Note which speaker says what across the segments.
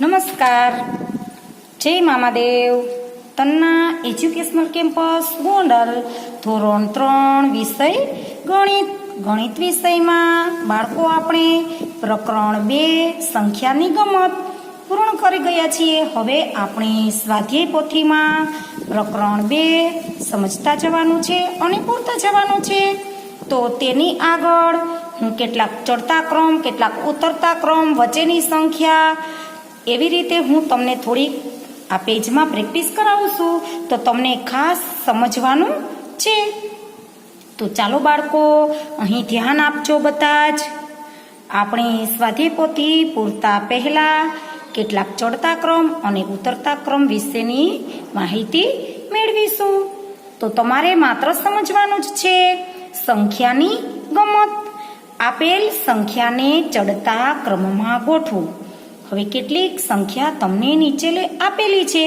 Speaker 1: નમસ્કાર, જય Mamadev. Tanna educational campus Gondal ધોરણ 3 વિષય ગણિત વિષયમાં બાળકો આપણે પ્રકરણ 2 સંખ્યાની ગમત પૂર્ણ કરી ગયા છીએ. હવે આપણે સ્વાધ્યાય પોથીમાં પ્રકરણ 2 સમજતા જવાનું છે અને પૂરતા જવાનું છે. તો તેની આગળ હું કેટલાક ચડતા ક્રમ, કેટલાક ઉતરતા ક્રમ, વચ્ચેની સંખ્યા, એવી રીતે હું તમને થોડીક આ પેજમાં પ્રેક્ટિસ કરાવું છું, તો તમને ખાસ સમજવાનું છે. તો ચાલો બાળકો, અહીં ધ્યાન આપજો બધા જ. આપણે સ્વાધ્યાય પોથી પૂરતા પહેલા કેટલાક ચડતા ક્રમ અને ઉતરતા ક્રમ વિશેની માહિતી મેળવીશું. તો તમારે માત્ર સમજવાનું જ છે સંખ્યાની ગમત. આપેલ સંખ્યાને ચડતા ક્રમમાં ગોઠવો. હવે કેટલીક સંખ્યા તમને નીચે આપેલી છે,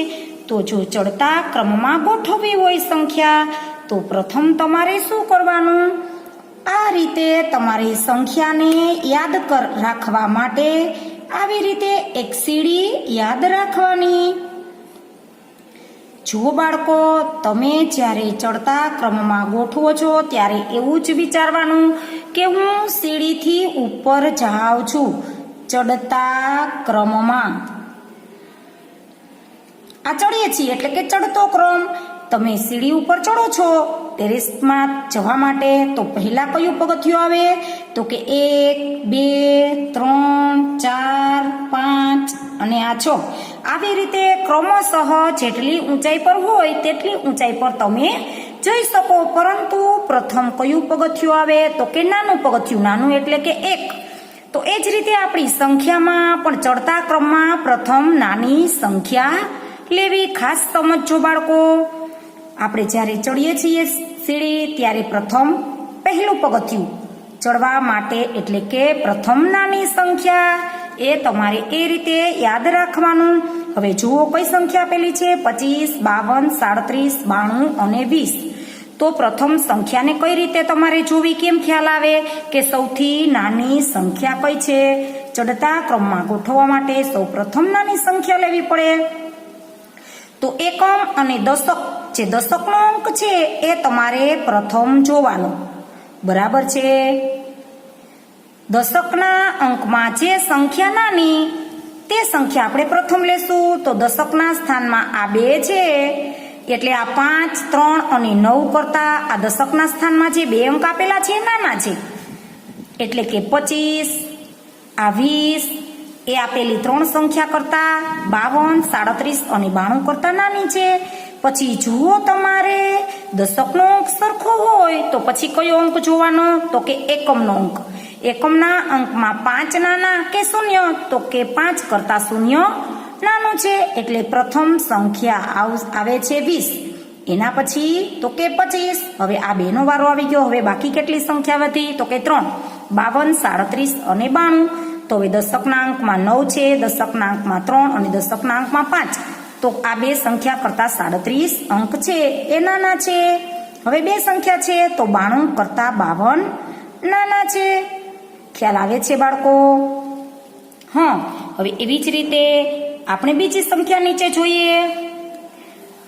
Speaker 1: તો જો ચડતા ક્રમમાં ગોઠવવી હોય સંખ્યા, તો પ્રથમ તમારે શું કરવાનું? આ રીતે તમારે સંખ્યાને યાદ રાખવા માટે આવી રીતે એક સીડી યાદ રાખવાની. જો બાળકો, તમે જ્યારે ચડતા ક્રમમાં ગોઠવો છો ત્યારે એવું જ વિચારવાનું કે હું સીડીથી ઉપર જાઉં છું. ચડતા ક્રમમાં આ ચડીએ છીએ એટલે કે ચડતો ક્રમ. તમે સીડી ઉપર ચડો છો ટેરેસમાં જવા માટે, તો પહેલા કયું પગથિયું આવે? તો કે 1, 2, 3, 4, 5 અને આ 6. આવી રીતે ક્રમશઃ જેટલી ઊંચાઈ પર હોય તેટલી ઊંચાઈ પર તમે જઈ શકો. પરંતુ પ્રથમ કયું પગથિયું આવે? તો કે નાનું પગથિયું. નાનું એટલે કે 1. તો એ જ રીતે આપણી સંખ્યામાં પણ ચડતા ક્રમમાં પ્રથમ નાની સંખ્યા લેવી. ખાસ સમજો બાળકો. આપણે જ્યારે ચડીએ છીએ સીડી ત્યારે પ્રથમ પહેલું પગથિયું ચડવા માટે એટલે કે પ્રથમ નાની સંખ્યા, એ તમારે એ રીતે યાદ રાખવાનું. હવે જુઓ કઈ સંખ્યા આપેલી છે? 25, 52, 37, 92 અને 20. તો પ્રથમ સંખ્યાને કઈ રીતે તમારે જોવી? કેમ ખ્યાલ આવે કે સૌથી નાની સંખ્યા કઈ છે? ચડતા ક્રમમાં ગોઠવવા માટે સૌ પ્રથમ નાની સંખ્યા લેવી પડે. તો એકમ અને દશક, જે દશકનો અંક છે એ તમારે પ્રથમ જોવાનો. બરાબર છે? દશકના અંકમાં જે સંખ્યા નાની તે સંખ્યા આપણે પ્રથમ લેશું. તો દશકના સ્થાનમાં આ 2 છે, એટલે આ 5, 3 અને 9 કરતા આ દશકના સ્થાનમાં જે 2 અંક આપેલા છે એ નાના છે. એટલે કે 25, આ 20 એ આપેલી 3 સંખ્યા કરતા 52, 37 અને 92 કરતા નાની છે. પછી જુઓ, તમારે દશકનો અંક સરખો હોય તો પછી કયો અંક જોવાનો? તો કે એકમનો અંક. એકમના અંકમાં 5 નાના કે 0? તો કે 5 કરતા 0 નાનું છે. એટલે પ્રથમ સંખ્યા આવે છે 20. એના પછી તો કે 25. હવે આ 2 નો વારો આવી ગયો. હવે બાકી કેટલી સંખ્યા વધી? તો કે 3, 52, 37 અને 92. તો હવે દશકના અંકમાં 9 છે, દશકના અંકમાં 3 અને દશકના અંકમાં 5. તો આ 2 સંખ્યા કરતા 37 અંક છે એ નાના છે. હવે 2 સંખ્યા છે તો 92 કરતા 52 નાના છે. ખ્યાલ આવે છે બાળકો? હા. હવે એવી જ રીતે આપણે બીજી સંખ્યા નીચે જોઈએ.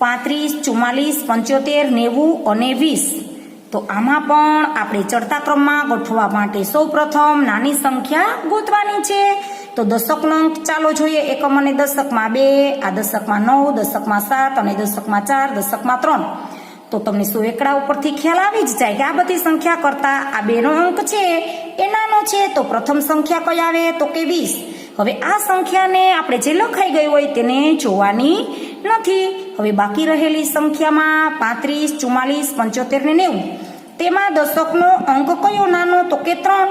Speaker 1: 35, 44, 75, 90 અને 20. તો આમાં પણ આપણે ચડતા ક્રમમાં ગોઠવવા માટે સૌ પ્રથમ નાની સંખ્યા ગોતવાની છે. તો દશકનો અંક ચાલો જોઈએ. એકમ અને દશકમાં 2, આ દશકમાં 9, દશકમાં 7 અને દશકમાં 4, દશકમાં 3. તો તમને 100 એકડા ઉપરથી ખ્યાલ આવી જ જાય કે આ બધી સંખ્યા કરતા આ 2 નો અંક છે એ નાનો છે. તો પ્રથમ સંખ્યા કઈ આવે? તો કે 20. હવે આ સંખ્યાને આપણે જે લખાઈ ગઈ હોય તેને જોવાની નથી. હવે બાકી રહેલી સંખ્યામાં 35, 44, 75 ને 90, તેમાં દશકનો અંક કયો નાનો? તો કે 3.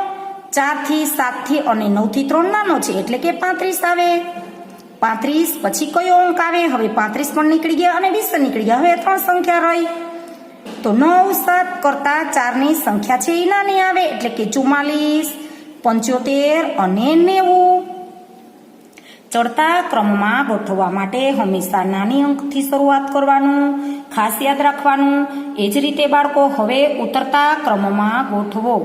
Speaker 1: 4 થી 7 થી અને 9 થી 3 નાનો છે એટલે કે 35 આવે. 35 પછી કયો અંક આવે? હવે 35 પણ નીકળી ગયા અને 20 પણ નીકળી ગયા. હવે 3 સંખ્યા રહી. તો 9, 7 કરતા 4 ની સંખ્યા છે એ નાની આવે એટલે કે 44, 75 અને 90. ચડતા ક્રમમાં ગોઠવવા માટે હંમેશા નાની અંકથી શરૂઆત કરવાનું. ખાસ યાદ રાખવાનું. એ જ રીતે બાળકો, હવે ઉતરતા ક્રમમાં ગોઠવો.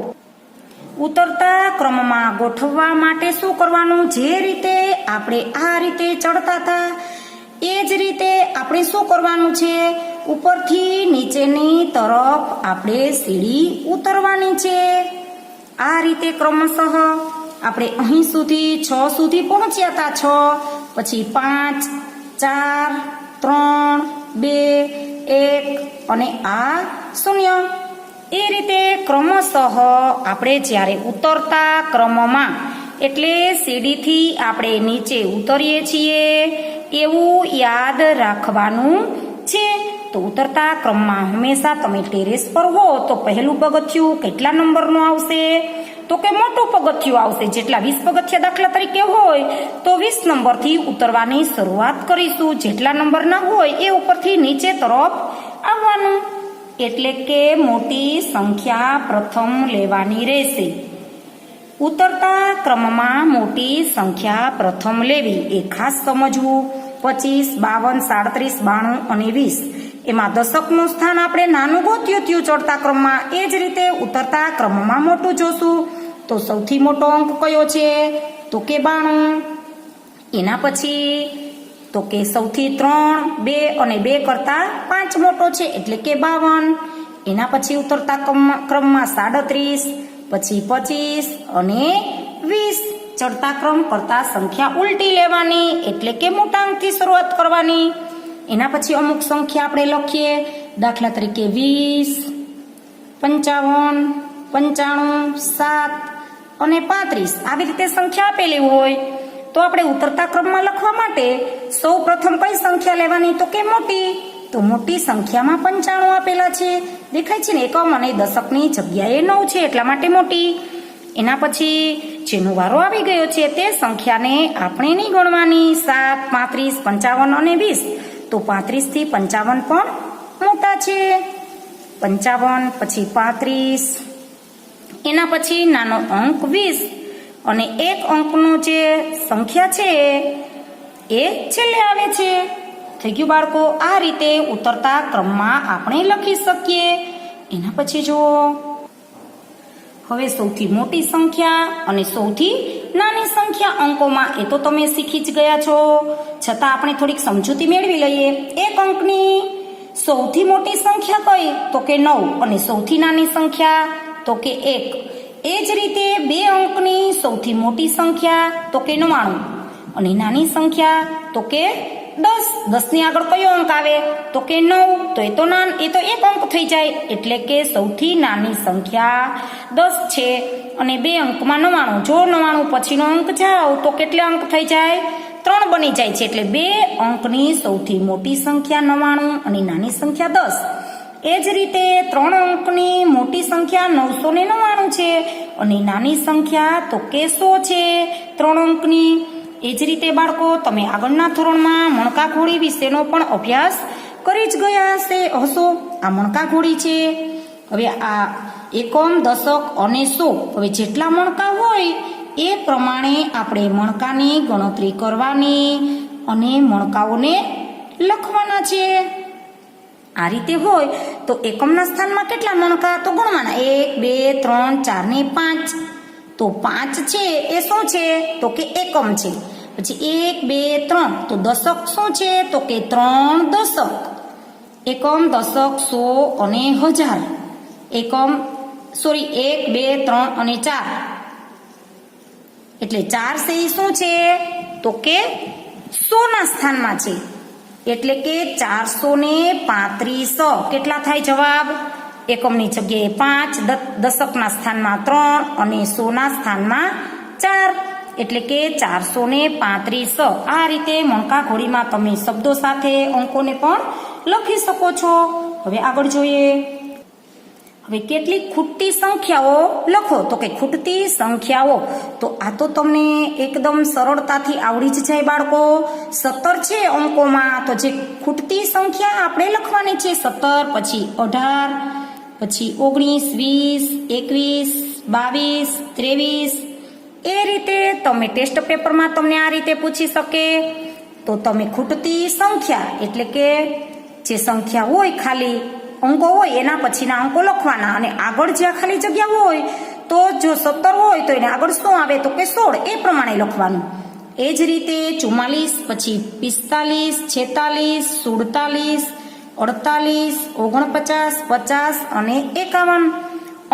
Speaker 1: ઉતરતા ક્રમમાં ગોઠવવા માટે શું કરવાનું? જે રીતે આપણે આ રીતે ચડતા હતા એ જ રીતે આપણે શું કરવાનું છે? ઉપરથી નીચેની તરફ આપણે સીડી ઉતરવાની છે. આ રીતે ક્રમશઃ આપણે અહીં સુધી 6 સુધી પહોંચ્યા હતા. 6 પછી 5 4 3 2 1 અને આ 0. એ રીતે ક્રમશઃ આપણે જ્યારે ઉતરતા ક્રમમાં એટલે સીડીથી આપણે નીચે ઉતરીએ છીએ એવું યાદ રાખવાનું છે. તો ઉતરતા ક્રમમાં હંમેશા તમે ટેરેસ પર હો તો પહેલું પગથિયું કેટલા નંબરનું આવશે? તો કે મોટું પગથિયું આવશે. જેટલા 20 પગથિયા દાખલા તરીકે હોય તો 20 નંબરથી ઉતરવાની શરૂઆત કરીશું. જેટલા નંબરના હોય એ ઉપરથી નીચે તરફ આવવાનું. એટલે કે મોટી સંખ્યા પ્રથમ લેવાની રહેશે. ઉતરતા ક્રમમાં મોટી સંખ્યા પ્રથમ લેવી એ ખાસ સમજવું. 25 52 37 92 અને 20 એમાં દશકનું સ્થાન આપણે નાનું ગોત્યું હતું ચડતા ક્રમમાં. એ જ રીતે ઉતરતા ક્રમમાં મોટું જોશું. તો સૌથી મોટો અંક કયો છે? તો કે 92. એના પછી તો કે સૌથી 3 2 અને 2 કરતા 5 મોટો છે એટલે કે 52. એના પછી ઉતરતા ક્રમમાં 37 પછી 25 અને 20. ચડતા ક્રમ કરતા સંખ્યા ઉલટી લેવાની એટલે કે મોટા અંકથી શરૂઆત કરવાની. એના પછી અમુક સંખ્યા આપણે લખીએ. દાખલા તરીકે 20 55 95 7 અને 35. આવી રીતે સંખ્યા આપેલી હોય તો આપણે ઉતરતા ક્રમમાં લખવા માટે સૌ પ્રથમ કઈ સંખ્યા લેવાની? તો કે મોટી. તો મોટી સંખ્યામાં 95 આપેલા છે. દેખાય છે ને? એકમ અને દશકની જગ્યાએ 9 છે એટલા માટે મોટી. એના પછી જેનો વારો આવી ગયો છે તે સંખ્યાને આપણે નહીં ગણવાની. 7 35 55 અને 20. તો 35 થી 55 પણ મોટા છે. 55 પછી 35. એના પછી નાનો અંક 20 અને એક અંકનો જે સંખ્યા છે એ છેલ્લે આવે છે. થઈ ગયું બાળકો? આ રીતે ઉતરતા ક્રમમાં આપણે લખી શકીએ. એના પછી જુઓ, હવે સૌથી મોટી સંખ્યા અને સૌથી નાની સંખ્યા અંકોમાં એ તો તમે શીખી જ ગયા છો. છતાં આપણે થોડીક સમજૂતી મેળવી લઈએ. એક અંકની સૌથી મોટી સંખ્યા કઈ? તો કે 9 અને સૌથી નાની સંખ્યા તો કે 1. એ જ રીતે 2 અંકની સૌથી મોટી સંખ્યા તો કે 99 અને નાની સંખ્યા તો કે 10. 10 ની આગળ કયો અંક આવે? તો કે 9. તો એ તો એક અંક થઈ જાય એટલે કે સૌથી નાની સંખ્યા 10 છે અને 2 અંકમાં 99. જો 99 પછીનો અંક જાઓ તો કેટલા અંક થઈ જાય? 3 બની જાય છે. એટલે 2 અંકની સૌથી મોટી સંખ્યા 99 અને નાની સંખ્યા 10. એ જ રીતે 3 અંકની મોટી સંખ્યા 999 છે અને નાની સંખ્યા તો કે 100 છે 3 અંકની. એ જ રીતે બાળકો તમે આગળના ધોરણમાં મણકા ઘોડી વિશેનો પણ અભ્યાસ કરી જ ગયા હશો. આ મણકા ઘોડી છે. હવે આ એકમ દશક અને 100 હવે જેટલા મણકા હોય એ પ્રમાણે આપણે મણકાની ગણતરી કરવાની અને મણકાઓને લખવાના છે. આ રીતે હોય તો એકમના સ્થાનમાં કેટલા મણકા? તો ગણવાના 1 2 3 4 ને 5. તો 5 છે એ શું છે? તો કે એકમ છે. પછી 1 2 3 તો દશક શું છે? તો કે 3 દશક. એકમ દશક 100 અને 1000. એકમ 1 2 3 અને 4 એટલે 4 છે એ શું છે? તો કે 100 ના સ્થાનમાં છે એટલે કે 435. કેટલા થાય જવાબ? એકમની જગ્યાએ 5, દશકના સ્થાનમાં 3 અને 100 ના સ્થાનમાં 4 એટલે કે 435. આ રીતે મણકા ઘોડીમાં તમે શબ્દો સાથે અંકોને પણ લખી શકો છો. હવે આગળ જોઈએ. હવે કેટલીક ખૂટતી સંખ્યાઓ લખો. તો કે ખૂટતી સંખ્યાઓ તો આ તો તમને એકદમ સરળતાથી આવડી જ જાય બાળકો. 17 છે અંકોમાં. તો જે ખૂટતી સંખ્યા આપણે લખવાની છે 17 પછી 18 પછી 19 20 21 22 23. એ રીતે તમે ટેસ્ટ પેપરમાં તમને આ રીતે પૂછી શકે. તો તમે ખૂટતી સંખ્યા એટલે કે જે સંખ્યા હોય ખાલી અંકો હોય એના પછીના અંકો લખવાના અને આગળ જ્યાં ખાલી જગ્યા હોય તો જો 17 હોય તો એને આગળ શું આવે તો કે 16, એ પ્રમાણે લખવાનું. એ જ રીતે 44, પછી 45, 46, 47, 48, 49, 50 અને 51.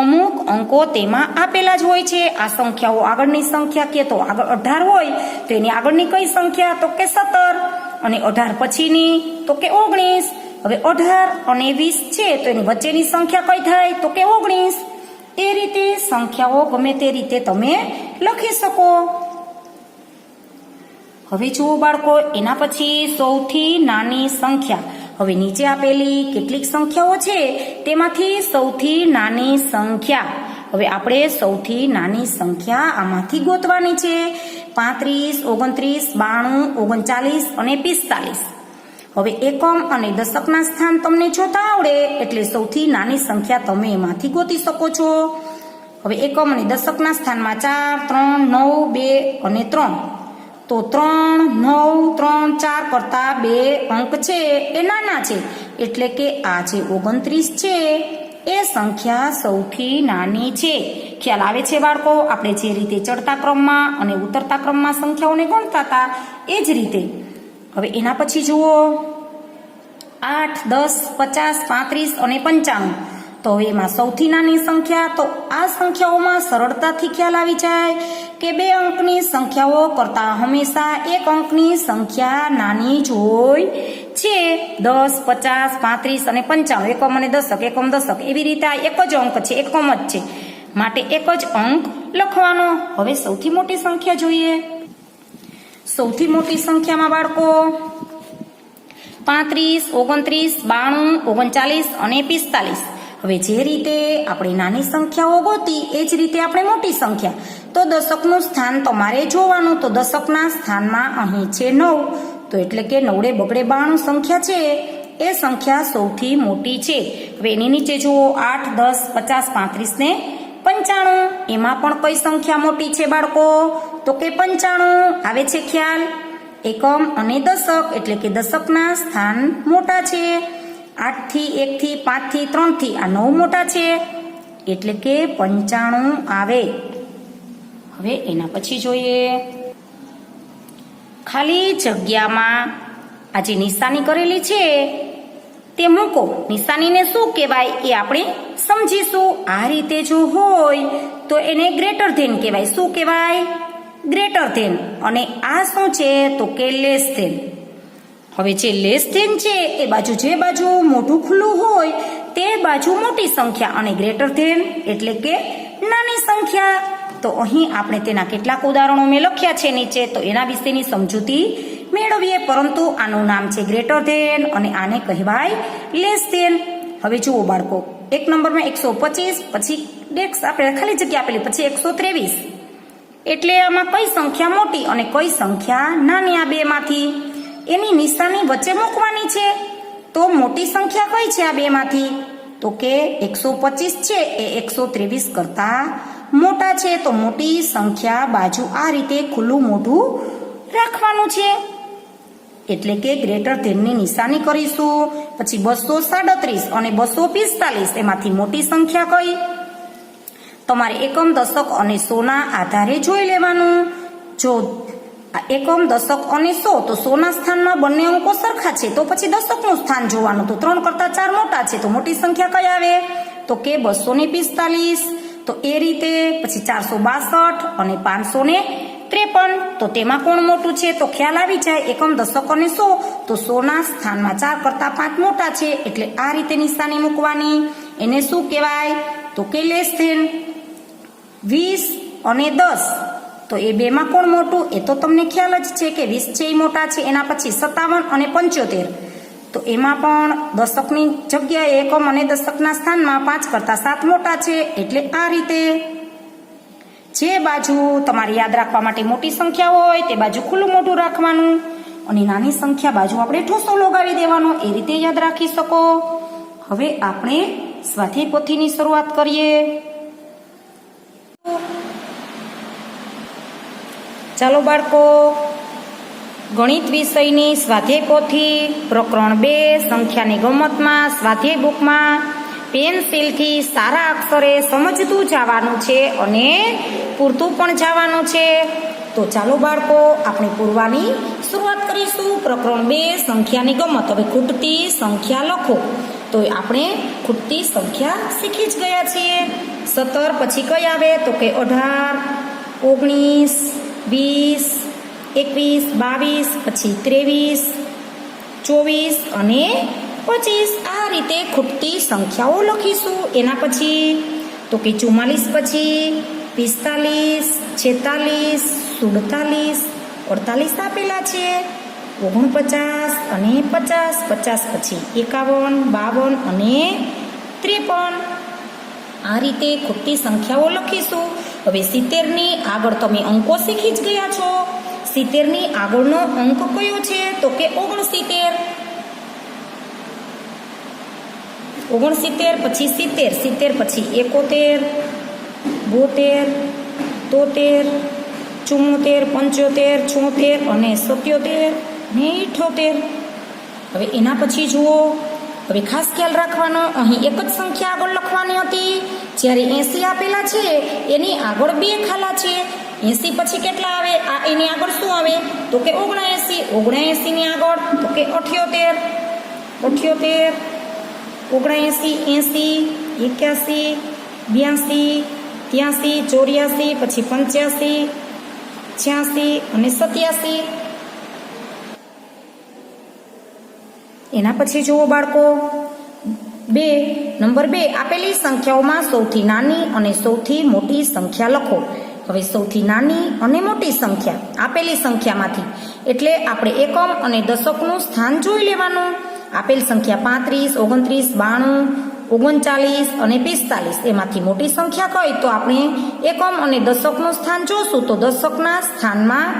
Speaker 1: અમુક અંકો તેમાં આપેલા જ હોય છે. આ સંખ્યાઓ આગળની સંખ્યા કે તો આગળ 18 હોય તો એની આગળની કઈ સંખ્યા તો કે 17 અને 18 પછીની તો કે 19. હવે 18 અને 20 છે તો એની વચ્ચેની સંખ્યા કઈ થાય તો કે 19. એ રીતે સંખ્યાઓ ગમે તે રીતે તમે લખી શકો. હવે જુઓ બાળકો, એના પછી સૌથી નાની સંખ્યા. હવે નીચે આપેલી કેટલીક સંખ્યાઓ છે તેમાંથી સૌથી નાની સંખ્યા. હવે આપણે સૌથી નાની સંખ્યા આમાંથી ગોતવાની છે. 35, 29, 92, 39 અને 45. હવે એકમ અને દશકના સ્થાન તમને જોતા આવડે એટલે સૌથી નાની સંખ્યા તમે એમાંથી ગોતી શકો છો. હવે એકમ અને દશકના સ્થાનમાં 4, 3, 9, 2 અને 3. તો 3, 9, 3, 4 કરતા 2 અંક છે એ નાના છે, એટલે કે આ જે 29 છે એ સંખ્યા સૌથી નાની છે. ખ્યાલ આવે છે બાળકો? આપણે જે રીતે ચડતા ક્રમમાં અને ઉતરતા ક્રમમાં સંખ્યાઓને ગણતા હતા એ જ રીતે. હવે એના પછી જુઓ 8, 10, 50, 35 અને 95. તો એમાં સૌથી નાની સંખ્યા. તો આ સંખ્યાઓમાં સરળતાથી ખ્યાલ આવી જાય કે 2 અંકની સંખ્યાઓ કરતા હંમેશા 1 અંકની સંખ્યા નાની જ હોય છે. 10, 50, 35 અને 95 એકમ અને દશક, એકમ દશક, એવી રીતે આ એક જ અંક છે, એકમ જ છે, માટે એક જ અંક લખવાનો. હવે સૌથી મોટી સંખ્યા જોઈએ. સૌથી મોટી સંખ્યામાં બાળકો 35, 29, 92, 39 અને 45. હવે જે રીતે આપણે નાની સંખ્યાઓ ગોતી એ જ રીતે આપણે મોટી સંખ્યા. તો દશકનું સ્થાન તમારે જોવાનું. તો દશકના સ્થાનમાં અહીં છે 9, તો એટલે કે 9 બગડે 92 સંખ્યા છે એ સંખ્યા સૌથી મોટી છે. હવે એની નીચે જુઓ 8, 10, 50, 35 ને 95. એમાં પણ કઈ સંખ્યા મોટી છે બાળકો તો કે 95. આવે છે ખ્યાલ? એકમ અને દશક એટલે કે દશકના સ્થાન મોટા છે. 8 થી 1 થી 5 થી 3 થી આ 9 મોટા છે એટલે કે 95 આવે. હવે એના પછી જોઈએ ખાલી જગ્યામાં આ જે નિશાની કરેલી છે તે મૂકો. નિશાનીને શું કહેવાય એ આપણે સમજીશું. આ રીતે જો હોય તો એને ગ્રેટર ધેન કહેવાય. શું કહેવાય? Greater than. અને આ શું છે તો કે લેસ ધેન. હવે જે લેસ ધેન છે એ બાજુ, જે બાજુ મોઢું ખુલ્લું હોય તે બાજુ મોટી સંખ્યા અને ગ્રેટર ધેન એટલે કે નાની સંખ્યા. તો અહીં આપણે તેના કેટલાક ઉદાહરણો મેં લખ્યા છે નીચે, તો એના વિશેની સમજૂતી મેળવીએ. પરંતુ આનું નામ છે ગ્રેટર ધેન અને આને કહેવાય લેસ ધેન. હવે જુઓ બાળકો, એક નંબરમાં 125, પછી આપણે ખાલી જગ્યા આપેલી, પછી 123. એટલે આમાં કઈ સંખ્યા મોટી અને કઈ સંખ્યા નાની? આ બેમાંથી એની નિશાની વચ્ચે મૂકવાની છે. તો મોટી સંખ્યા કઈ છે આ બેમાંથી તો કે 125 છે એ 123 કરતા મોટા છે. તો મોટી સંખ્યા બાજુ આ રીતે ખુલ્લું મોઢું રાખવાનું છે એટલે કે ગ્રેટર ધેનની નિશાની કરીશું. પછી 237 અને 245 એમાંથી મોટી સંખ્યા કઈ? તમારે એકમ, દશક અને 100 ના આધારે જોઈ લેવાનું. જો એકમ, દશક અને 100 તો 100 ના સ્થાનમાં બંને અંકો સરખા છે તો પછી દશકનું સ્થાન જોવાનું. તો 3 કરતા 4 મોટા છે તો મોટી સંખ્યા કઈ આવે તો કે 245. તો એ રીતે પછી 462 અને 553. તો તેમાં કોણ મોટું છે તો ખ્યાલ આવી જાય. એકમ, દશક અને 100 તો 100 ના સ્થાનમાં 4 કરતા 5 મોટા છે એટલે આ રીતે નિશાની મૂકવાની. એને શું કહેવાય તો કે લેસ ધેન. 20 અને 10 તો એ બેમાં કોણ મોટું એ તો તમને ખ્યાલ જ છે કે 20 છે એ મોટા છે. એના પછી 57 અને 75 તો એમાં પણ દશકની જગ્યાએ એકમ અને દશકના સ્થાનમાં 5 કરતા 7 મોટા છે એટલે આ રીતે જે બાજુ તમારે યાદ રાખવા માટે મોટી સંખ્યા હોય તે બાજુ ખુલ્લું મોઢું રાખવાનું અને નાની સંખ્યા બાજુ આપણે ઠૂસો લગાવી દેવાનો. એ રીતે યાદ રાખી શકો. હવે આપણે સ્વાધ્યાય પોથીની શરૂઆત કરીએ. ચાલો બાળકો, ગણિત વિષયની સ્વાધ્યાય પોથી પ્રકરણ 2 સંખ્યાની ગમતમાં સ્વાધ્યાય બુકમાં પેન્સિલથી સારા અક્ષરે સમજતું જવાનું છે અને પૂરતું પણ જવાનું છે. તો ચાલો બાળકો, આપણે પૂરવાની શરૂઆત કરીશું. પ્રકરણ 2 સંખ્યાની ગમત. હવે ખૂટતી સંખ્યા લખો. તો આપણે ખૂટતી સંખ્યા શીખી જ ગયા છીએ. 17 પછી કઈ આવે? તો કે 18, 19, 20, 21, 22, પછી 23, 24 અને 25. આ રીતે ખૂટતી સંખ્યાઓ લખીશું. એના પછી તો કે 44 પછી 45, 46, 47, 48 આપેલા છે. 49 અને 50, 50 પછી 51, 52 અને 53. આ રીતે ખૂટતી સંખ્યાઓ લખીશું. હવે 70ની આગળ તમે અંકો શીખી જ ગયા છો. 70ની આગળનો અંક કયો છે? તો કે 69. 69 પછી 70, 70 પછી 71, 72, 73, 74, 75, 76 અને 77 ને 78. હવે એના પછી જુઓ. હવે ખાસ ખ્યાલ રાખવાનો, અહીં એક જ સંખ્યા આગળ લખવાની હતી. જ્યારે 80 આપેલા છે એની આગળ 2 ખાલા છે. 80 પછી કેટલા આવે? આ એની આગળ શું આવે? તો કે 79. 79 ની આગળ તો કે 78, 78, 79, 80, 81, 82, 83, 84, પછી 85, 86 અને 87. એના પછી જુઓ બાળકો, નંબર 2 આપેલી સંખ્યાઓમાં સૌથી નાની અને સૌથી મોટી સંખ્યા લખો. હવે સૌથી નાની અને મોટી સંખ્યા આપેલી સંખ્યામાંથી, એટલે આપણે એકમ અને દશકનું સ્થાન જોઈ લેવાનું. આપેલ સંખ્યા 35, 29, 92, 39 અને 45. એમાંથી મોટી સંખ્યા કઈ? તો આપણે એકમ અને દશકનું સ્થાન જોશું. તો દશકના સ્થાનમાં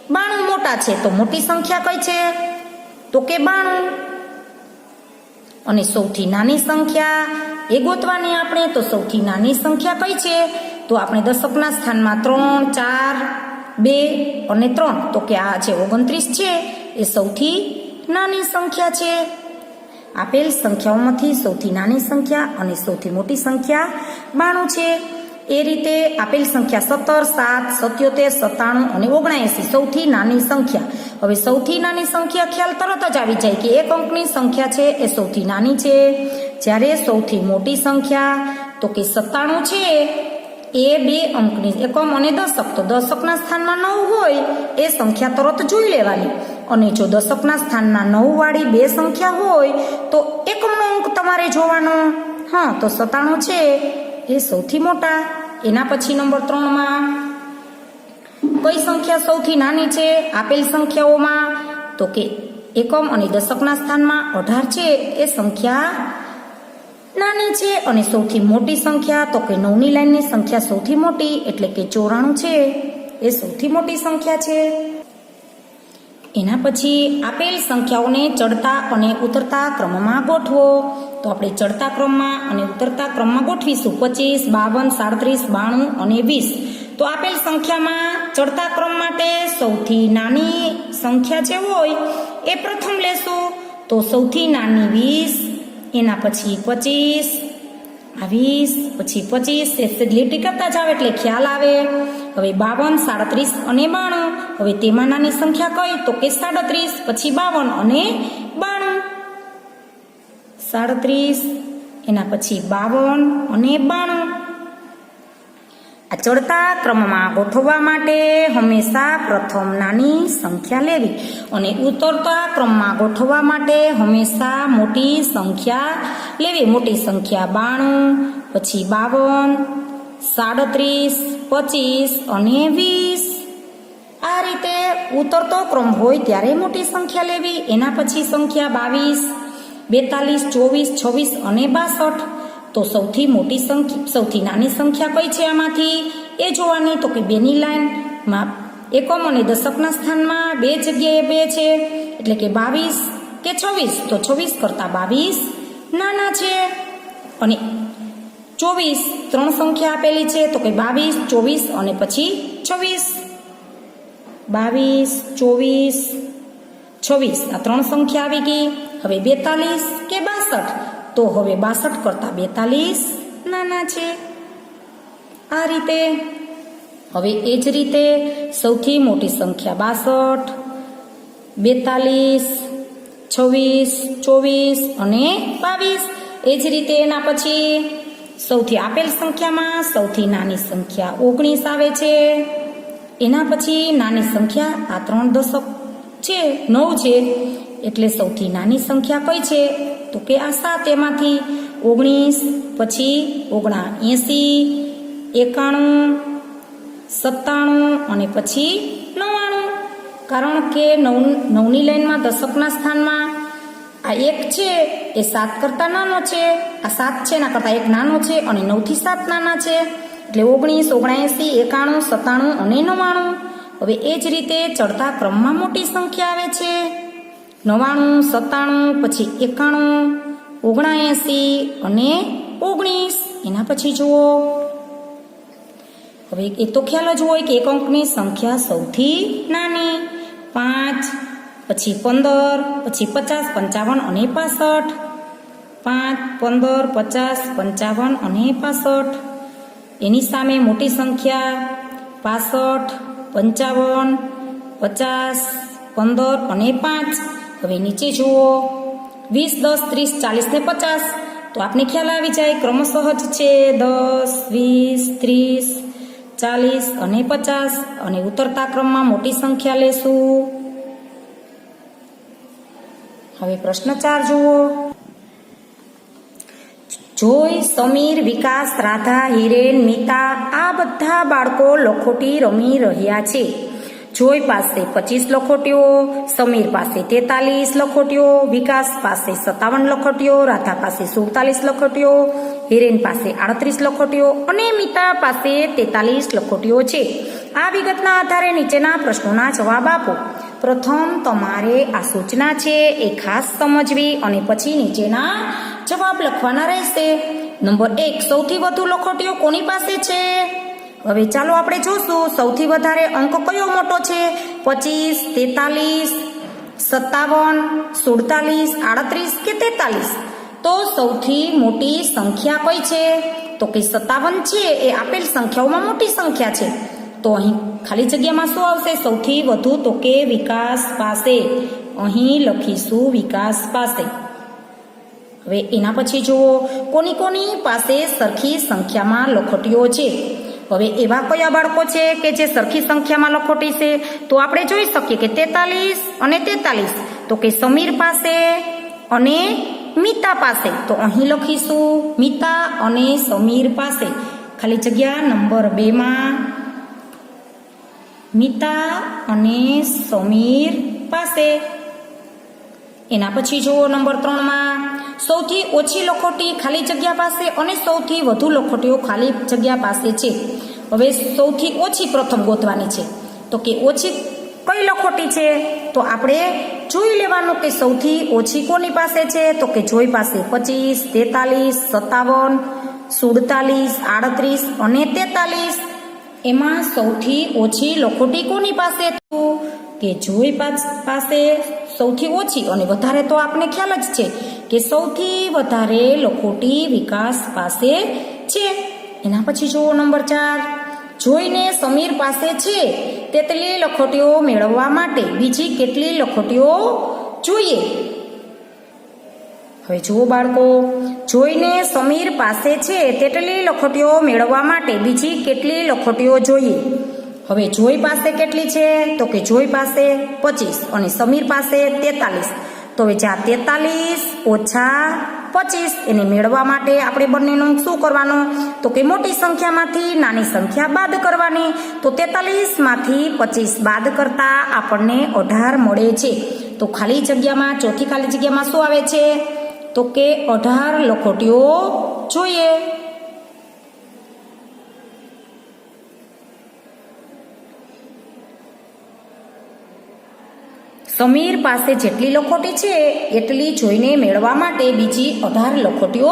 Speaker 1: 92 મોટા છે. તો મોટી સંખ્યા કઈ છે? તો કે 92. અને સૌથી નાની સંખ્યા એ ગોતવાની આપણે. તો સૌથી નાની સંખ્યા કઈ છે? તો આપણે દશકના સ્થાનમાં 3, 4, 2 અને 3. તો કે આ જે 29 છે એ સૌથી નાની સંખ્યા છે. આપેલ સંખ્યાઓમાંથી સૌથી નાની સંખ્યા અને સૌથી મોટી સંખ્યા 92 છે. એ રીતે આપેલ સંખ્યા 17, 7, 77, 97 અને 79 સૌથી નાની સંખ્યા. હવે સૌથી નાની સંખ્યા ખ્યાલ તરત જ આવી જાય કે એક અંકની સંખ્યા છે એ સૌથી નાની છે. જ્યારે સૌથી મોટી સંખ્યા તો કે 97 છે એ 2 અંકની, એકમ અને દશક. તો દશકના સ્થાનમાં 9 હોય એ સંખ્યા તરત જોઈ લેવાની. અને જો દશકના સ્થાનના 9 વાળી 2 સંખ્યા હોય તો એકમનો અંક તમારે જોવાનો. હા, તો 97 છે એ સૌથી મોટા. એના પછી નંબર 3માં કઈ સંખ્યા સૌથી નાની છે આપેલ સંખ્યાઓમાં? તો કે એકમ અને દશકના સ્થાનમાં 18 છે એ સંખ્યા નાની છે. અને સૌથી મોટી સંખ્યા તો કે 9ની લાઈનની સંખ્યા સૌથી મોટી, એટલે કે 94 છે એ સૌથી મોટી સંખ્યા છે. એના પછી આપેલ સંખ્યાઓને ચડતા અને ઉતરતા ક્રમમાં ગોઠવો. તો આપણે ચડતા ક્રમમાં અને ઉતરતા ક્રમમાં ગોઠવીશું. 25, 52, 37, 92 અને 20. તો આપેલ સંખ્યામાં ચડતા ક્રમ માટે સૌથી નાની સંખ્યા જે હોય એ પ્રથમ લેશું. તો સૌથી નાની 20, એના પછી 25, આ 20, પછી 25. લીટી કરતા જાવ એટલે ખ્યાલ આવે. હવે 52, 37 અને 92. હવે તેમાં નાની સંખ્યા કઈ? તો કે 37, પછી 52 અને 92. 37, એના પછી 52 અને 92. આ ચડતા ક્રમમાં ગોઠવવા માટે હંમેશા પ્રથમ નાની સંખ્યા લેવી અને ઉતરતા ક્રમમાં ગોઠવવા માટે હંમેશા મોટી સંખ્યા લેવી. મોટી સંખ્યા 92, પછી 52, 37, 25 અને 20. આ રીતે ઉતરતો ક્રમ હોય ત્યારે મોટી સંખ્યા લેવી. એના પછી સંખ્યા 22, 42, 24, 26 અને 62. તો સૌથી મોટી સંખ્યા, સૌથી નાની સંખ્યા કઈ છે આમાંથી એ જોવાની. તો કે 2ની લાઈનમાં એકમ અને દશકના સ્થાનમાં 2 જગ્યાએ 2 છે, એટલે કે 22 કે 26. તો 26 કરતા 22 નાના છે. અને 24 3 સંખ્યા આપેલી છે. તો કે 22, 24 અને પછી 26. 22, 24, 26 આ 3 સંખ્યા આવી ગઈ. હવે 42 કે 62. તો હવે 62 કરતાં 42 નાના છે। આ રીતે હવે એ જ રીતે સૌથી મોટી સંખ્યા 62, 42, 26, 24 અને 22। એ જ રીતે એના પછી સૌથી આપેલ સંખ્યામાં સૌથી નાની સંખ્યા 19 આવે છે। એના પછી નાની સંખ્યા આ 3 દશક છે 9 છે, એટલે સૌથી નાની સંખ્યા કઈ છે તો કે આ 7। એમાંથી 19 પછી 79, 91, 97 અને પછી 99। કારણ કે 9ની લાઈનમાં દશકના સ્થાનમાં આ 1 છે એ 7 કરતાં નાનો છે, આ 7 છે એના કરતાં 1 નાનો છે અને 9 થી 7 નાના છે, એટલે 19, 79, 91, 97 અને 99। હવે એ જ રીતે ચડતા ક્રમમાં મોટી સંખ્યા આવે છે 99, 97, પછી 91, 79 અને 19। એના પછી જુઓ, હવે એ તો ખ્યાલ જ હોય કે એક અંકની સંખ્યા સૌથી નાની 5, પછી 15, પછી 50, 55 અને 65। 5, 15, 50, 55 અને 65। એની સામે મોટી સંખ્યા 65, 55, 50, 15 અને 5। હવે નીચે જુઓ 20, 10, 30, 40 ને 50, તો આપને ખ્યાલ આવી જાય ક્રમશઃ જ છે 10, 20, 30, 40 અને 50। અને ઉતરતા ક્રમમાં મોટી સંખ્યા લેશું। હવે પ્રશ્ન 4 જુઓ, જોય, સમીર, વિકાસ, રાધા, હિરેન, મિતા આ બધા બાળકો લખોટી રમી રહ્યા છે। જોય પાસે 25 લખોટીઓ, સમીર પાસે 43 લખોટીઓ, વિકાસ પાસે 57 લખોટીઓ, રાધા પાસે 47 લખોટીઓ, હિરેન પાસે 38 લખોટીઓ અને મિતા પાસે 43 લખોટીઓ છે। આ વિગતના આધારે નીચેના પ્રશ્નોના જવાબ આપો। પ્રથમ તમારે આ સૂચના છે એ ખાસ સમજવી અને પછી નીચેના જવાબ લખવાના રહેશે। નંબર 1, સૌથી વધુ લખોટીઓ કોની પાસે છે? હવે ચાલો આપણે જોશું સૌથી વધારે અંક કયો મોટો છે, 25, 43, 57, 47, 38 કે 43? તો સૌથી મોટી સંખ્યા કઈ છે તો કે 57 છે, એ આપેલ સંખ્યાઓમાં મોટી સંખ્યા છે। તો અહીં ખાલી જગ્યામાં શું આવશે? સૌથી વધુ તો કે વિકાસ પાસે, અહીં લખીશું વિકાસ પાસે। હવે એના પછી જુઓ કોની કોની પાસે સરખી સંખ્યામાં લખોટીઓ છે। હવે એવા કયા બાળકો છે કે જે સરખી સંખ્યામાં લખોટી છે? તો આપણે જોઈ શકીએ કે 43 અને 43, તો કે સમીર પાસે અને મિતા પાસે, તો અહીં લખીશું મિતા અને સમીર પાસે। ખાલી જગ્યા નંબર 2 માં મિતા અને સમીર પાસે। એના પછી જુઓ નંબર 3 માં સૌથી ઓછી લખોટી ખાલી જગ્યા પાસે અને સૌથી વધુ લખોટીઓ ખાલી જગ્યા પાસે છે। હવે સૌથી ઓછી પ્રથમ ગોતવાની છે, તો કે ઓછી કઈ લખોટી છે? તો આપણે જોઈ લેવાનું કે સૌથી ઓછી કોની પાસે છે, તો કે જોઈ પાસે 25, 43, 57, 47, 38 અને 43। એમાં સૌથી ઓછી લખોટી કોની પાસે? કે જોઈ પાસે સૌથી ઓછી, અને વધારે તો આપને ખ્યાલ જ છે કે સૌથી વધારે લખોટી વિકાસ પાસે છે। એના પછી જુઓ નંબર 4, જોઈને સમીર પાસે છે તેટલી લખોટીઓ મેળવવા માટે બીજી કેટલી લખોટીઓ જોઈએ? હવે જુઓ બાળકો, જોઈને સમીર પાસે છે તેટલી લખોટીઓ મેળવવા માટે બીજી કેટલી લખોટીઓ જોઈએ? હવે જોઈ પાસે કેટલી છે? તો કે જોઈ પાસે 25 અને સમીર પાસે 43। તો હવે જ્યાં 43 ઓછા 25 એને મેળવવા માટે આપણે બંનેનું શું કરવાનું? તો કે મોટી સંખ્યામાંથી નાની સંખ્યા બાદ કરવાની। તો 43 માંથી 25 બાદ કરતા આપણને 18 મળે છે। તો ખાલી જગ્યામાં, ચોથી ખાલી જગ્યામાં શું આવે છે? તો કે 18 લખોટીઓ જોઈએ। સમીર પાસે જેટલી લખોટી છે એટલી જોઈને મેળવવા માટે બીજી 18 લખોટીઓ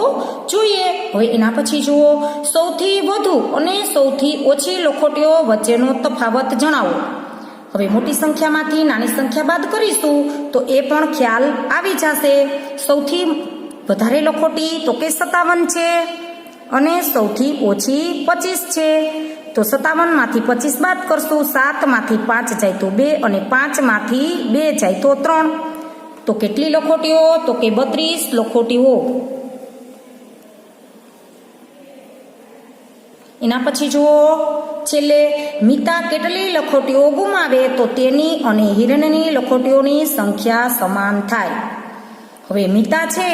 Speaker 1: જોઈએ। હવે એના પછી જુઓ સૌથી વધુ અને સૌથી ઓછી લખોટીઓ વચ્ચેનો તફાવત જણાવો। હવે મોટી સંખ્યામાંથી નાની સંખ્યા બાદ કરીશું તો એ પણ ખ્યાલ આવી જશે। સૌથી વધારે લખોટી તો કે 57 છે અને સૌથી ઓછી 25 છે. તો 57 માંથી 25 બાદ કરશું. 7 માંથી 5 જાય તો 2 અને 5 માંથી 2 જાય તો 3. તો કેટલી લખોટીઓ? તો કે 32 લખોટીઓ. એના પછી જુઓ છેલ્લે મિતા કેટલી લખોટીઓ ગુમાવે? તો તેની અને હિરણની લખોટીઓની સંખ્યા સમાન થાય. હવે મિતા છે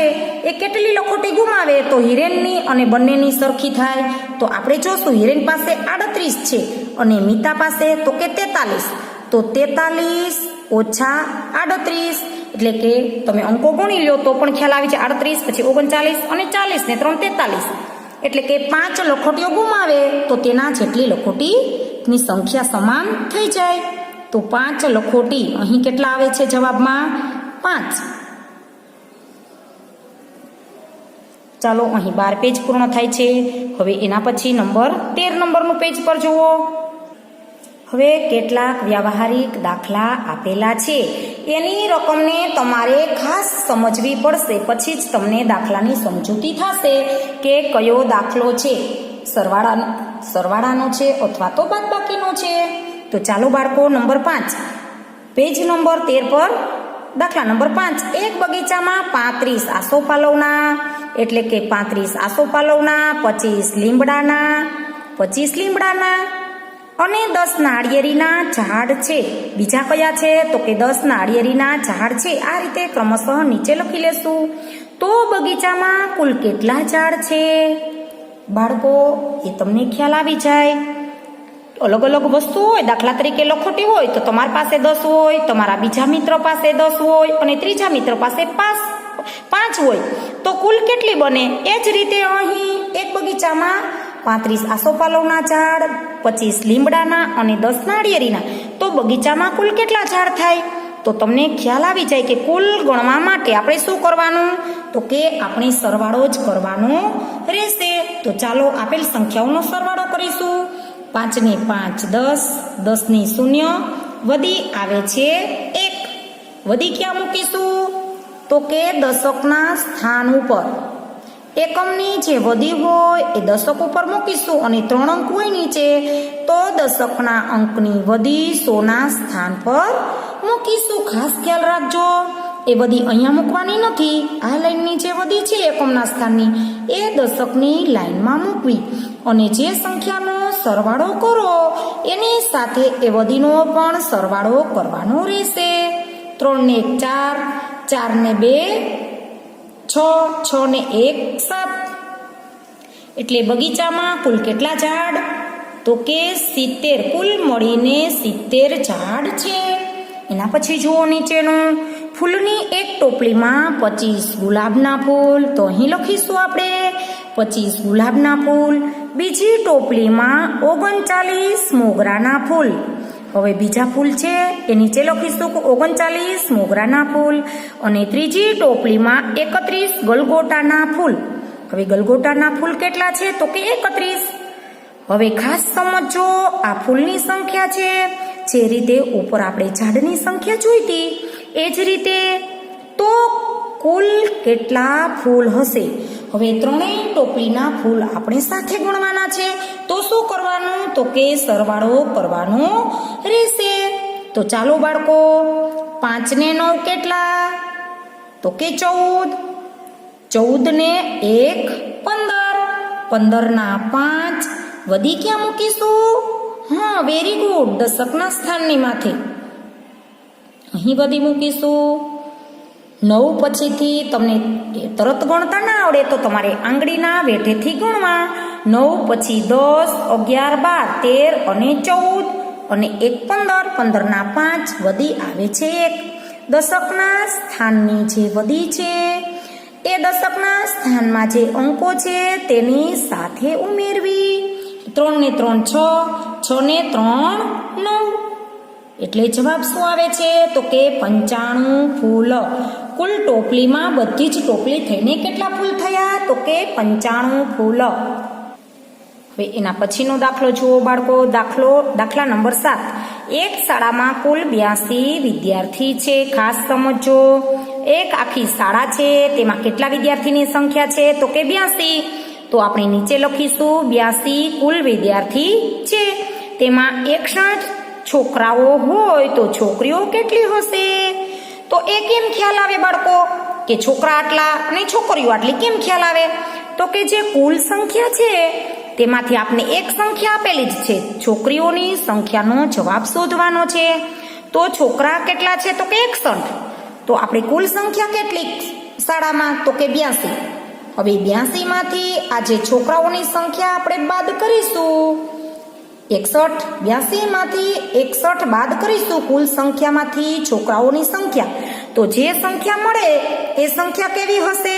Speaker 1: એ કેટલી લખોટી ગુમાવે? તો હિરેનની અને બંનેની સરખી થાય. તો આપણે જોશું હિરેન પાસે 38 છે અને મિતા પાસે તો કે 43. તો 43 ઓછા 38 એટલે કે તમે અંકો ગણી લો તો પણ ખ્યાલ આવી જાય. 38 પછી 39 અને 40 ને 3 43 એટલે કે 5 લખોટીઓ ગુમાવે તો તેના જેટલી લખોટીની સંખ્યા સમાન થઈ જાય. તો 5 લખોટી અહીં કેટલા આવે છે જવાબમાં? 5. ચાલો અહીં 12 પેજ પૂર્ણ થાય છે. હવે એના પછી નંબર 13 નંબરનું પેજ પર જુઓ. હવે કેટલાક વ્યાવહારિક દાખલા આપેલા છે. એની રકમને તમારે ખાસ સમજવી પડશે, પછી જ તમને દાખલાની સમજૂતી થશે કે કયો દાખલો છે, સરવાળાનો છે અથવા તો બાદબાકીનો છે. તો ચાલો બાળકો નંબર 5 પેજ નંબર 13 પર દાખલા નંબર 5. એક બગીચામાં 35 આસોપાલવના એટલે કે 35 આસોપાલવના, 25 લીમડાના અને 10 નાળિયેરીના ઝાડ છે. બીજા કયા છે? તો કે 10 નાળિયેરીના ઝાડ છે. આ રીતે ક્રમશઃ નીચે લખી લેશું. તો બગીચામાં કુલ કેટલા ઝાડ છે? બાળકો એ તમને ખ્યાલ આવી જાય. અલગ અલગ વસ્તુ હોય, દાખલા તરીકે લખોટી હોય તો તમારી પાસે 10 હોય, તમારા બીજા મિત્ર પાસે 10 હોય અને ત્રીજા મિત્ર પાસે 5 હોય. તો કુલ કેટલી બને? એ જ રીતે અહીં એક બગીચામાં 35 આસોપાલવના ઝાડ, 25 લીમડાના અને 10 નાળિયેરીના. તો બગીચામાં કુલ કેટલા ઝાડ થાય? તો તમને ખ્યાલ આવી જાય કે કુલ ગણવા માટે આપણે શું કરવાનું? તો કે આપણે સરવાળો જ કરવાનો રહેશે. તો ચાલો આપેલ સંખ્યાઓનો સરવાળો કરીશું. 5 ને 5 10, 10 ની 0, વધી આવે છે 1. વધી ક્યાં મૂકીશું? તો કે દશકના સ્થાન ઉપર. એકમની જે વધી હોય એ દશક ઉપર મૂકીશું અને 3 અંક હોય નીચે તો દશકના અંકની વધી 100ના સ્થાન પર મૂકીશું. ખાસ ખ્યાલ રાખજો, એ વધી અહીંયા મૂકવાની નથી. આ લાઈનની જે વધી છે એકમના સ્થાનની એ દશકની લાઈનમાં મૂકવી અને જે સંખ્યાનો સરવાળો કરો એની સાથે એ વધીનો પણ સરવાળો કરવાનો રહેશે. 3 ને 1 4, 4 ને 2 6, 6 ને 1 7. એટલે બગીચામાં કુલ કેટલા ઝાડ? તો કે 70. કુલ મળીને 70 ઝાડ છે. એના પછી જુઓ નીચેનું. ફૂલની એક ટોપલીમાં 25 ગુલાબના ફૂલ. તો અહીં લખીશું આપણે 25 ગુલાબના ફૂલ. બીજી ટોપલીમાં 39 મોગરાના ફૂલ. હવે બીજા ફૂલ છે એ નીચે લખીશું 39 મોગરાના ફૂલ અને ત્રીજી ટોપલીમાં 31 ગલગોટાના ફૂલ. હવે ગલગોટાના ફૂલ કેટલા છે? તો કે 31. હવે ખાસ સમજો, આ ફૂલની સંખ્યા છે. જે રીતે ઉપર આપણે ઝાડની સંખ્યા જોઈ હતી એ જ રીતે તો કુલ કેટલા ફૂલ હશે? હવે ત્રણેય ટોપલીના ફૂલ આપણે સાથે ગણવાના છે. તો શું કરવાનું? તો કે સરવાળો કરવાનો રહેશે. તો ચાલો બાળકો 5 ને 9 કેટલા? તો કે 14. 14 ને 1 15. 15 ના 5 વધી ક્યાં મૂકીશું? હા, વેરી ગુડ, દશકના સ્થાનની માથે અહીં વધી મૂકીશું. 9 પછીથી તમને તરત ગણતા ના આવડે તો તમારે આંગળીના વેઢેથી ગણવા. 9 પછી 10, 11, 12, 13 અને 14 અને 1 15. 15 ના 5 વધી આવે છે 1. દશકના સ્થાનની જે વધી છે એ દશકના સ્થાનમાં જે અંકો છે તેની સાથે ઉમેરવી. 3 ને 3 6, 6 ને 3 9. એટલે જવાબ શું આવે છે? તો કે 95 ફૂલ. કુલ ટોપલીમાં બધી જ ટોપલી થઈને કેટલા ફૂલ થયા? તો કે 95 ફૂલ. હવે એના પછીનો દાખલો જુઓ બાળકો. દાખલા નંબર 7. એક શાળામાં કુલ 82 વિદ્યાર્થી છે. ખાસ સમજો, એક આખી શાળા છે તેમાં કેટલા વિદ્યાર્થીની સંખ્યા છે તો કે 82. તો આપણે નીચે લખીશું 82 કુલ વિદ્યાર્થી છે. તેમાં 61 છોકરાઓ હોય તો છોકરીઓ કેટલી હશે? તો એ કેમ ખ્યાલ આવે બાળકો કે છોકરા આટલા અને છોકરીઓ આટલી કેમ ખ્યાલ આવે? તો કે જે કુલ સંખ્યા છે તેમાંથી આપણે એક સંખ્યા આપેલી જ છે, છોકરીઓની સંખ્યાનો જવાબ શોધવાનો છે. તો છોકરા કેટલા છે તો કે 61. તો આપણે કુલ સંખ્યા કેટલી શાળામાં તો કે 82. હવે 82 માંથી આ જે છોકરાઓની સંખ્યા આપણે બાદ કરીશું. 82 માંથી 61 બાદ કરીશું કુલ સંખ્યામાંથી છોકરાઓની સંખ્યા. તો જે સંખ્યા મળે એ સંખ્યા કેવી હશે?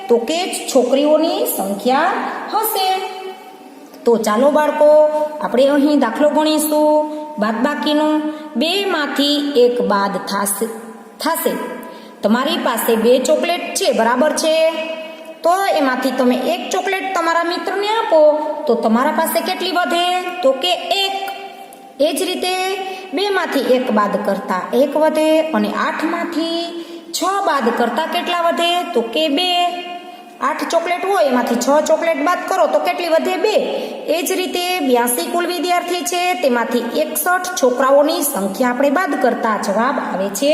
Speaker 1: તો કે છોકરીઓની સંખ્યા હશે. તો ચાલો બાળકો આપણે અહીં દાખલો ગણીશું. બાદબાકીનો 2 માંથી 1 બાદ થશે. તમારી પાસે 2 ચોકલેટ છે, બરાબર છે? તો એમાંથી તમે 1 ચોકલેટ તમારા મિત્રને આપો તો તમારા પાસે કેટલી વધે? તો કે 1. એ જ રીતે 2 માંથી 1 બાદ કરતા 1 વધે અને 8 માંથી 6 બાદ કરતા કેટલા વધે? તો કે 2. 8 ચોકલેટ હોય એમાંથી 6 ચોકલેટ બાદ કરો તો કેટલી વધે? 2. એ જ રીતે 82 કુલ વિદ્યાર્થી છે તેમાંથી 61 છોકરાઓની સંખ્યા આપણે બાદ કરતા જવાબ આવે છે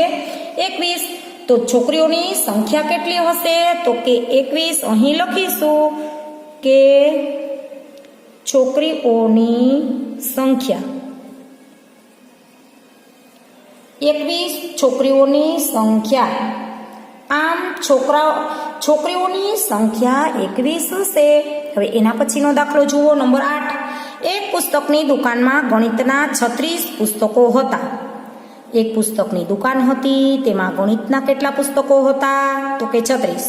Speaker 1: 21. તો છોકરીઓની સંખ્યા કેટલી હશે? તો કે 21. અહીં લખીશું કે છોકરીઓની સંખ્યા 21 છોકરીઓની સંખ્યા. આમ છોકરીઓની સંખ્યા 21 હશે. હવે એના પછીનો દાખલો જુઓ, નંબર 8. એક પુસ્તકની દુકાનમાં ગણિતના 36 પુસ્તકો હતા. એક પુસ્તકની દુકાન હતી, તેમાં ગણિતના કેટલા પુસ્તકો હતા? તો કે 36.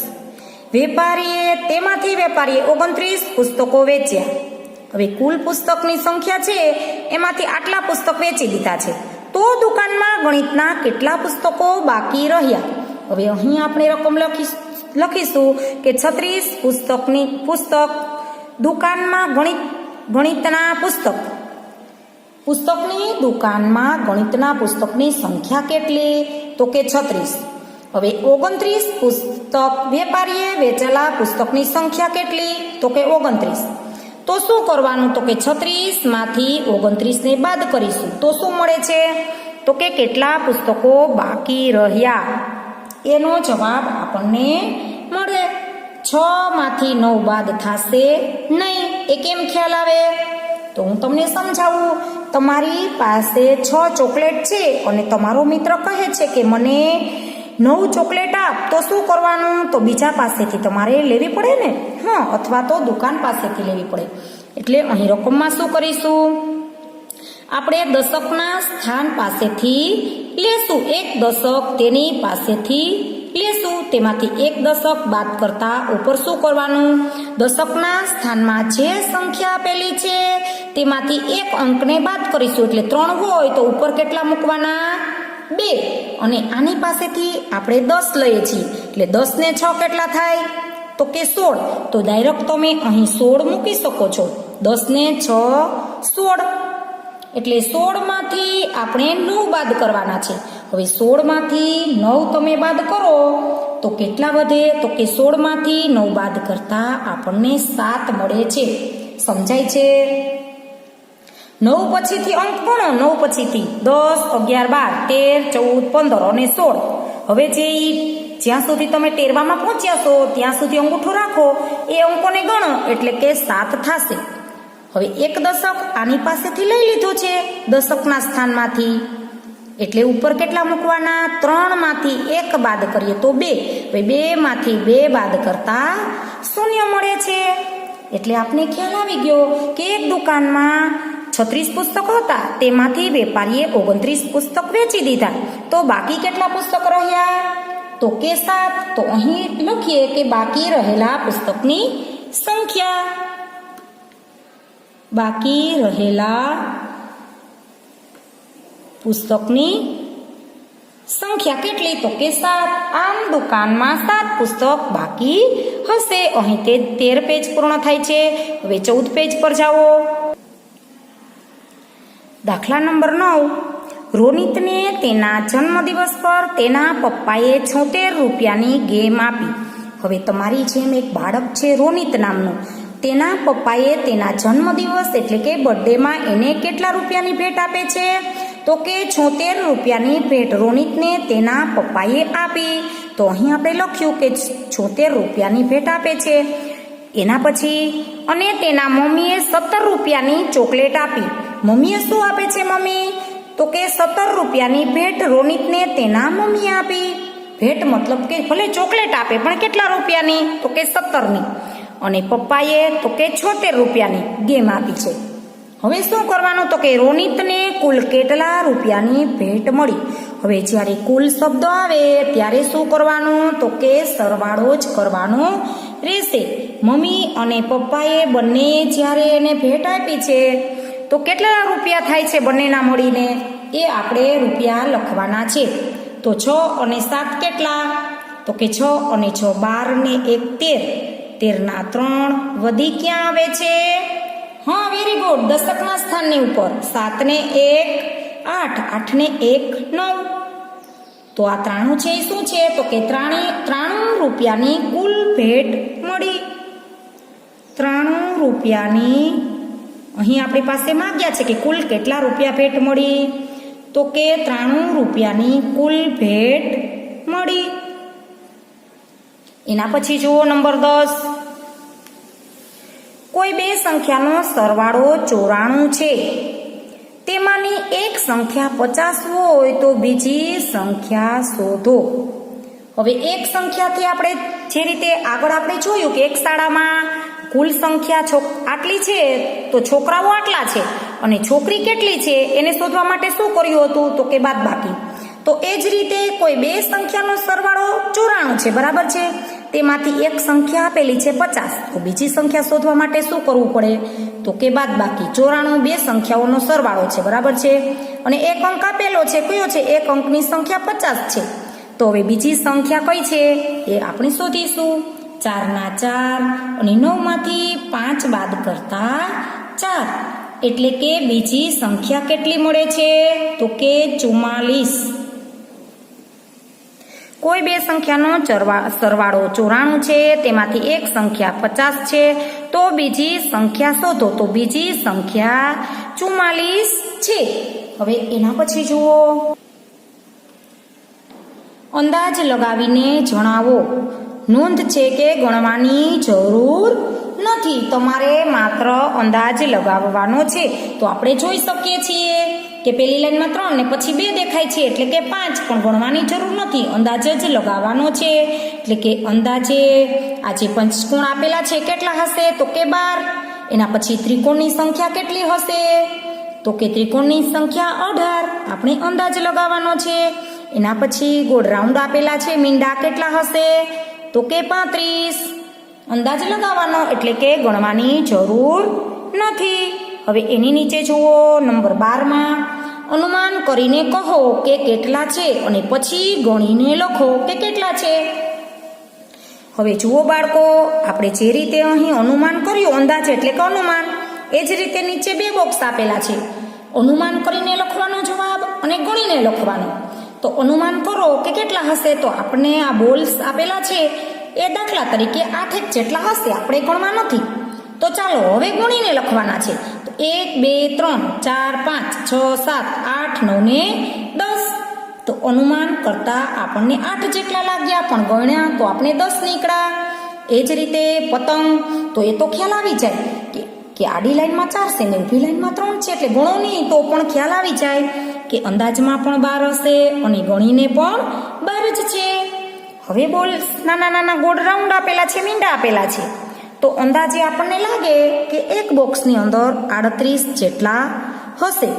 Speaker 1: તેમાંથી વેપારીએ 29 પુસ્તકો વેચ્યા. હવે કુલ પુસ્તકની સંખ્યા છે એમાંથી આટલા પુસ્તક વેચી દીધા છે. તો દુકાનમાં ગણિતના કેટલા પુસ્તકો બાકી રહ્યા? હવે અહીં આપણે રકમ લખીશું કે 36 પુસ્તક દુકાનમાં ગણિતના પુસ્તકની દુકાનમાં ગણિતના પુસ્તકની સંખ્યા કેટલી? તો કે 36. હવે 29 પુસ્તક વેપારીએ વેચેલા પુસ્તકની સંખ્યા કેટલી? તો કે 29. તો શું કરવાનું? તો કે 36 માંથી 29 ને બાદ કરીશું તો શું મળે છે? તો કે કેટલા પુસ્તકો બાકી રહ્યા એનો જવાબ આપણને મળે. 6 માંથી 9 બાદ થશે નહીં. એ કેમ ખ્યાલ આવે? તો હું તમને સમજાવું. તમારી પાસે 6 ચોકલેટ છે અને તમારો મિત્ર કહે છે કે મને 9 ચોકલેટ આપ. તો શું કરવાનું? તો બીજા પાસેથી તમારે લેવી પડે ને, અથવા તો દુકાન પાસેથી લેવી પડે. એટલે અહીં રકમમાં શું કરીશું? આપણે દશકના સ્થાન પાસેથી લેશું. 1 દશક તેની પાસેથી લેશું. તેમાંથી 1 દશક બાદ કરતા ઉપર શું કરવાનું? દશકના સ્થાનમાં જે સંખ્યા આપેલી છે તેમાંથી 1 અંકને બાદ કરીશું. એટલે 3 હોય તો ઉપર કેટલા મૂકવાના? 2. અને આની પાસેથી આપણે 10 લઈએ છીએ એટલે 10 ને 6 કેટલા થાય? તો કે 16. તો ડાયરેક્ટ તમે અહીં 16 મૂકી શકો છો. 10 ને 6 16. એટલે 16 માંથી આપણે 9 બાદ કરવાના છે. હવે 16 માંથી 9 તમે બાદ કરો તો કેટલા વધે? તો કે 16 માંથી 9 બાદ કરતા આપણને 7 મળે છે. સમજાય છે? 9 પછીથી અંક ગણો. 9 પછીથી 10, 11, 12, 13, 14, 15 અને 16. હવે જ્યાં સુધી તમે 13માં પહોંચ્યા છો ત્યાં સુધી અંગૂઠો રાખો, એ અંકોને ગણો એટલે કે 7 થશે. હવે 1 દશક આની પાસેથી લઈ લીધો છે દશકના સ્થાનમાંથી, એટલે ઉપર કેટલા મૂકવાના? 3 માંથી 1 બાદ કરીએ તો 2. હવે 2 માંથી 2 બાદ કરતા 0 મળે છે. એટલે આપને ખ્યાલ આવી ગયો કે એક દુકાનમાં 36 પુસ્તકો હતા, તેમાંથી વેપારીએ 29 પુસ્તક વેચી દીધા. તો બાકી કેટલા પુસ્તક રહ્યા? તો કે 7. તો અહીં લખીએ કે બાકી રહેલા પુસ્તકની સંખ્યા. બાકી રહેલા પુસ્તકની સંખ્યા કેટલી? તો કે 7. આમ દુકાનમાં 7 પુસ્તક બાકી હશે. અહીં તે 13 પેજ પૂર્ણ થાય છે. હવે 14 પેજ પર જાઓ. દાખલા નંબર 9. રોનિતને તેના જન્મદિવસ પર તેના પપ્પાએ 76 રૂપિયાની ગેમ આપી. હવે તમારી જેમ એક બાળક છે રોનિત નામનું, તેના પપ્પાએ તેના જન્મદિવસ એટલે કે બર્થડેમાં એને કેટલા રૂપિયાની ભેટ આપે છે? તો કે 76 રૂપિયાની ભેટ રોનિતને તેના પપ્પાએ આપી. તો અહીં આપણે લખ્યું કે 76 રૂપિયાની ભેટ આપે છે. એના પછી અને તેના મમ્મીએ 17 રૂપિયાની ચોકલેટ આપી. મમ્મીએ શું આપે છે મમ્મી? તો કે 17 રૂપિયાની ભેટ રોનિતને તેના મમ્મીએ આપી. ભેટ મતલબ કે ભલે ચોકલેટ આપે પણ કેટલા રૂપિયાની? તો કે 17ની. અને પપ્પાએ તો કે 76 રૂપિયાની ગેમ આપી છે. હવે શું કરવાનું? તો કે રોનિતને કુલ કેટલા રૂપિયાની ભેટ મળી? હવે જ્યારે કુલ શબ્દ આવે ત્યારે શું કરવાનું? તો કે સરવાળો જ કરવાનો રહેશે. મમ્મી અને પપ્પાએ બંને જ્યારે એને ભેટ આપી છે તો કેટલા રૂપિયા થાય છે બંનેના મળીને? એ આપણે રૂપિયા લખવાના છે. તો 6 અને 7 કેટલા? તો કે 6 અને 6 12 ને 1 13. 13 ના 3 વધી ક્યાં આવે છે? હા, વેરી ગુડ, દશકના સ્થાનની ઉપર. 7 ને 1 8, 8 ને 1 9. તો આ 93 છે એ શું છે? તો કે 93 રૂપિયાની કુલ ભેટ મળી. 93 રૂપિયાની અહીં આપણી પાસે માગ્યા છે કે કુલ કેટલા રૂપિયા ભેટ મળી? તો કે 93 રૂપિયાની કુલ ભેટ મળી. એના પછી જુઓ નંબર 10. કોઈ બે સંખ્યાનો સરવાળો 94 છે. તેમાંની એક સંખ્યા 50 હોય તો બીજી સંખ્યા શોધો. હવે એક સંખ્યાથી આપણે જે રીતે આગળ આપણે જોયું કે એક શાળામાં કુલ સંખ્યા આટલી છે તો છોકરાઓ આટલા છે અને છોકરી કેટલી છે એને શોધવા માટે શું કર્યું હતું? તો કે બાદબાકી. તો એ જ રીતે કોઈ બે સંખ્યાનો સરવાળો 94 છે, બરાબર છે. તેમાંથી એક સંખ્યા આપેલી છે 50. તો બીજી સંખ્યા શોધવા માટે શું કરવું પડે? તો કે બાદબાકી. 94 બે સંખ્યાઓનો સરવાળો છે, બરાબર છે. અને એક અંક આપેલો છે, કયો છે? એક અંકની સંખ્યા 50 છે. તો હવે બીજી સંખ્યા કઈ છે એ આપણે શોધીશું. 4 ના 4 અને 9 માંથી 5 બાદ કરતા 4. એટલે કે બીજી સંખ્યા કેટલી મળે છે? તો કે 44. કોઈ બે સંખ્યાનો સરવાળો 94 છે. તેમાંથી એક સંખ્યા 50 છે. તો બીજી સંખ્યા શોધો. તો બીજી સંખ્યા 44 છે. હવે એના પછી જુઓ, અંદાજ લગાવીને જણાવો. નોંધ છે કે ગણવાની જરૂર નથી, તમારે માત્ર અંદાજ લગાવવાનો છે. તો આપણે જોઈ શકીએ છીએ કે પેલી લાઈનમાં 3 ને પછી 2 દેખાય છે એટલે કે 5, પણ ગણવાની જરૂર નથી, અંદાજ જ લગાવવાનો છે. એટલે કે અંદાજે આ જે પંચકોણ આપેલા છે કેટલા હશે? તો કે 12. એના પછી ત્રિકોણની સંખ્યા કેટલી હશે? તો કે ત્રિકોણની સંખ્યા 18. આપણે અંદાજ લગાવવાનો છે. એના પછી ગોળ રાઉન્ડ આપેલા છે, મીંડા કેટલા હશે? તો કે 35. અંદાજ લગાવવાનો એટલે કે ગણવાની જરૂર નથી. હવે એની નીચે જુઓ નંબર 12માં, અનુમાન કરીને કહો કે કેટલા છે અને પછી ગણીને લખો કે કેટલા છે. હવે જુઓ બાળકો, આપણે જે રીતે અહીં અનુમાન કર્યું, અંદાજ એટલે કે અનુમાન, એ જ રીતે નીચે 2 બોક્સ આપેલા છે. અનુમાન કરીને લખવાનો જવાબ અને ગણીને લખવાનો. તો અનુમાન કરો કે કેટલા હશે? તો આપણે આ બોલ્સ આપેલા છે એ દાખલા તરીકે 8 જેટલા હશે, આપણે ગણવા નથી. તો ચાલો હવે ગણીને લખવાના છે. તો 1 2 3 4 5 6 7 8 9 ને 10. તો અનુમાન કરતા આપણને 8 જેટલા લાગ્યા, પણ ગણ્યા તો આપણે 10 નીકળ્યા. એ જ રીતે પતંગ, તો એ તો ખ્યાલ આવી જાય કે આડી લાઈનમાં 4 છે ને ઊભી લાઈનમાં 3 છે, એટલે ગણો નહીં તો પણ ખ્યાલ આવી જાય કે અંદાજમાં પણ 12 હશે અને ગણીને પણ 12 જ છે. હવે બોલ, નાના નાના ગોળ રાઉન્ડ આપેલા છે, મીંડા આપેલા છે. તો અંદાજે આપણને લાગે કે એક બોક્સની અંદર 38 જેટલા હશે.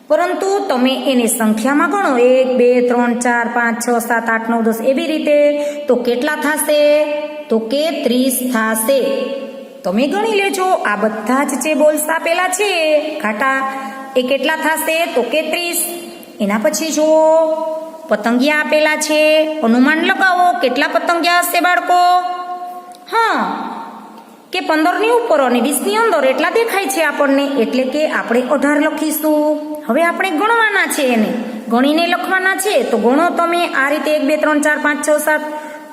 Speaker 1: પરંતુ તમે એને સંખ્યામાં ગણો 1 2 3 4 5 6 7 8 9 10 એવી રીતે, તો કેટલા થશે? તો કે 30 થશે. તમે ગણી લેજો. આ બધા જ જે બોલ્સ આપેલા છે ઘાટા, એ કેટલા થશે? તો કે 30. એના પછી જુઓ, પતંગિયા આપેલા છે. અનુમાન લગાવો કેટલા પતંગિયા હશે બાળકો? હા, કે 15 ની ઉપર અને 20 ની અંદર એટલા દેખાય છે આપણને, એટલે કે આપણે 18 લખીશું. હવે આપણે ગણવાના છે એને ગણીને લખવાના છે તો ગણો તમે આ રીતે 1 2 3 4 5 6 7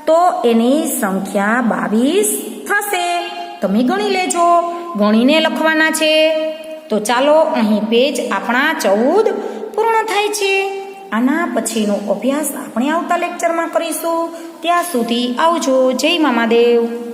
Speaker 1: તો એની સંખ્યા 22 થશે. તમે ગણી લેજો, ગણીને લખવાના છે. તો ચાલો અહીં પેજ આપણા 14 પૂર્ણ થાય છે. આના પછીનો અભ્યાસ આપણે આવતા લેક્ચરમાં કરીશું. ત્યાં સુધી આવજો. જય મામાદેવ.